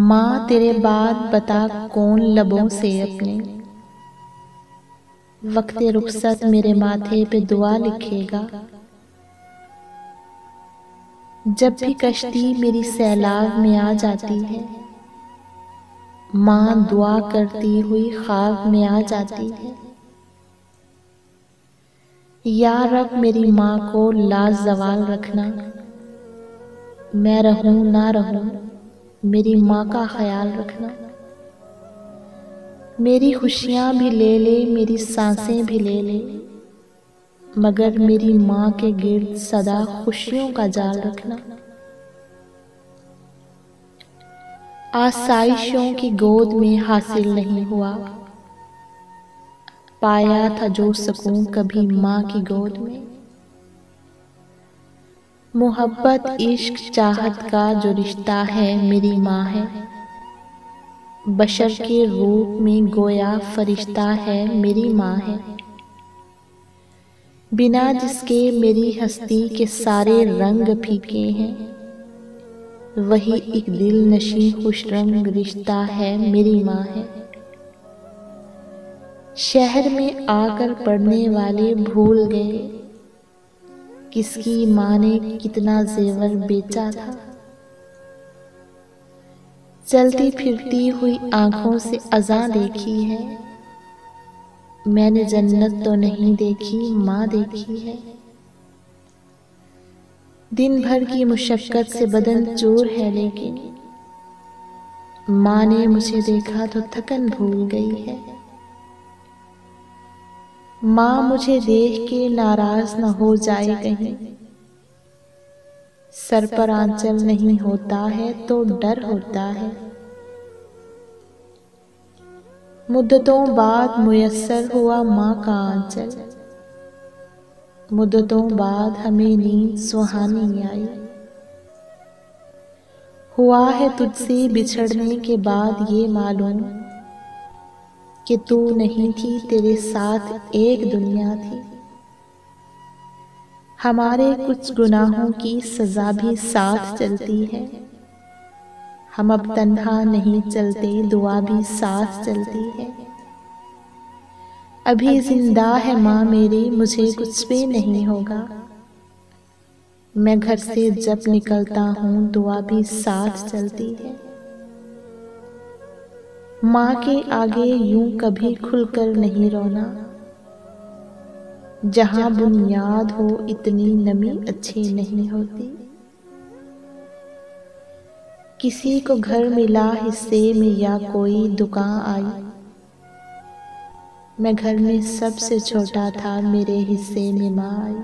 माँ तेरे बाद बता कौन लबों से अपने वक्ते रुखसत मेरे माथे पे दुआ लिखेगा। जब भी कश्ती मेरी सैलाब में आ जाती है, माँ दुआ करती हुई ख्वाब में आ जाती है। या रब मेरी माँ को लाजवाल रखना, मैं रहूं ना रहूं मेरी माँ का ख्याल रखना। मेरी खुशियाँ भी ले ले, मेरी सांसें भी ले ले, मगर मेरी माँ के गिर्द सदा खुशियों का जाल रखना। आसाइशों की गोद में हासिल नहीं हुआ, पाया था जो सुकून कभी माँ की गोद में। मोहब्बत इश्क चाहत का जो रिश्ता है मेरी माँ है, बशर के रूप में गोया फरिश्ता है मेरी माँ है। बिना जिसके मेरी हस्ती के सारे रंग फीके हैं, वही एक दिल नशी खुश रंग रिश्ता है मेरी माँ है। शहर में आकर पढ़ने वाले भूल गए किसकी माँ ने कितना जेवर बेचा था। चलती फिरती हुई आंखों से अज़ां देखी है, मैंने जन्नत तो नहीं देखी माँ देखी है। दिन भर की मुशक्कत से बदन चूर है, लेकिन माँ ने मुझे देखा तो थकन भूल गई है। माँ मुझे देख के नाराज न हो जाए कहीं, सर पर आंचल नहीं होता है तो डर होता है। मुद्दतों बाद मुयस्सर हुआ माँ का आंचल, मुद्दतों बाद हमें नींद सुहानी आई। हुआ है तुझसे बिछड़ने के बाद ये मालूम कि तू नहीं थी, तेरे साथ एक दुनिया थी। हमारे कुछ गुनाहों की सजा भी साथ चलती है, हम अब तन्हा नहीं चलते, दुआ भी साथ चलती है। अभी जिंदा है माँ मेरी, मुझे कुछ भी नहीं होगा, मैं घर से जब निकलता हूँ दुआ भी साथ चलती है। माँ के आगे यूं कभी खुलकर नहीं रोना, जहाँ बुनियाद हो इतनी नमी अच्छी नहीं होती। किसी को घर मिला हिस्से में या कोई दुकान आई, मैं घर में सबसे छोटा था, मेरे हिस्से में माँ आई।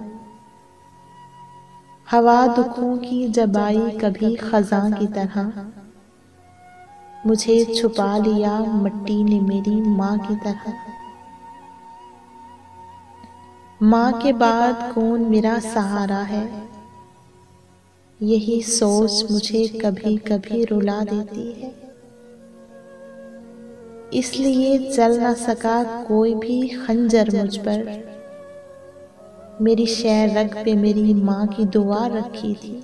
हवा दुखों की जब आई कभी खजां की तरह, मुझे छुपा लिया मिट्टी ने मेरी माँ की तरह। माँ के बाद कौन मेरा सहारा है, यही सोच मुझे कभी कभी रुला देती है। इसलिए चल न सका कोई भी खंजर मुझ पर, मेरी शह रग पे मेरी माँ की दुआ रखी थी।